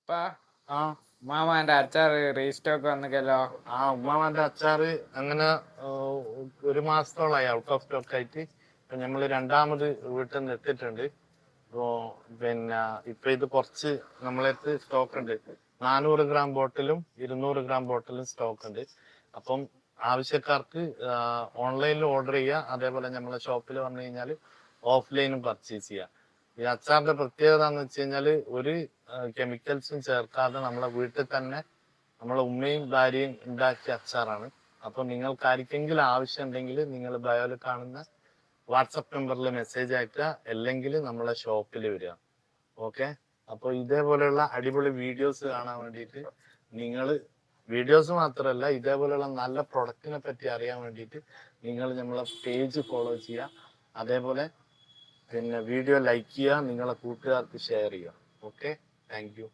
അപ്പാ ആ ഉമ്മാമാന്റെ അച്ചാറ് റീസ്റ്റോക്ക് വന്നിക്കല്ലോ. ഉമ്മാമാന്റെ അച്ചാറ് അങ്ങനെ ഒരു മാസത്തോളായി ഔട്ട് ഓഫ് സ്റ്റോക്ക് ആയിട്ട്. ഇപ്പൊ നമ്മള് രണ്ടാമത് വീട്ടിൽ നിന്ന് എത്തിയിട്ടുണ്ട്. ഇപ്പോ പിന്നെ ഇപ്പൊ ഇത് കുറച്ച് നമ്മളടുത്ത് സ്റ്റോക്ക് ഉണ്ട്. 400 ഗ്രാം ബോട്ടിലും 200 ഗ്രാം ബോട്ടിലും സ്റ്റോക്ക് ഉണ്ട്. അപ്പം ആവശ്യക്കാർക്ക് ഓൺലൈനിൽ ഓർഡർ ചെയ്യുക, അതേപോലെ നമ്മളെ ഷോപ്പിൽ വന്നു കഴിഞ്ഞാൽ ഓഫ്ലൈനും പർച്ചേസ് ചെയ്യുക. ഈ അച്ചാറിന്റെ പ്രത്യേകത എന്ന് വെച്ച് കഴിഞ്ഞാല് ഒരു കെമിക്കൽസും ചേർക്കാതെ നമ്മളെ വീട്ടിൽ തന്നെ നമ്മളെ ഉമ്മയും ഭാര്യയും ഉണ്ടാക്കിയ അച്ചാറാണ്. അപ്പൊ നിങ്ങൾക്ക് ആർക്കെങ്കിലും ആവശ്യം ഉണ്ടെങ്കിൽ നിങ്ങൾ ബയോയിൽ കാണുന്ന വാട്സപ്പ് നമ്പറിൽ മെസ്സേജ് അയക്കുക, അല്ലെങ്കിൽ നമ്മളെ ഷോപ്പിൽ വരിക. ഓക്കെ, അപ്പോൾ ഇതേപോലെയുള്ള അടിപൊളി വീഡിയോസ് കാണാൻ വേണ്ടിയിട്ട് നിങ്ങൾ വീഡിയോസ് മാത്രമല്ല ഇതേപോലെയുള്ള നല്ല പ്രൊഡക്റ്റിനെ പറ്റി അറിയാൻ വേണ്ടിയിട്ട് നിങ്ങൾ നമ്മളെ പേജ് ഫോളോ ചെയ്യുക. അതേപോലെ പിന്നെ വീഡിയോ ലൈക്ക് ചെയ്യുക, നിങ്ങളെ കൂട്ടുകാർക്ക് ഷെയർ ചെയ്യുക. Okay, thank you.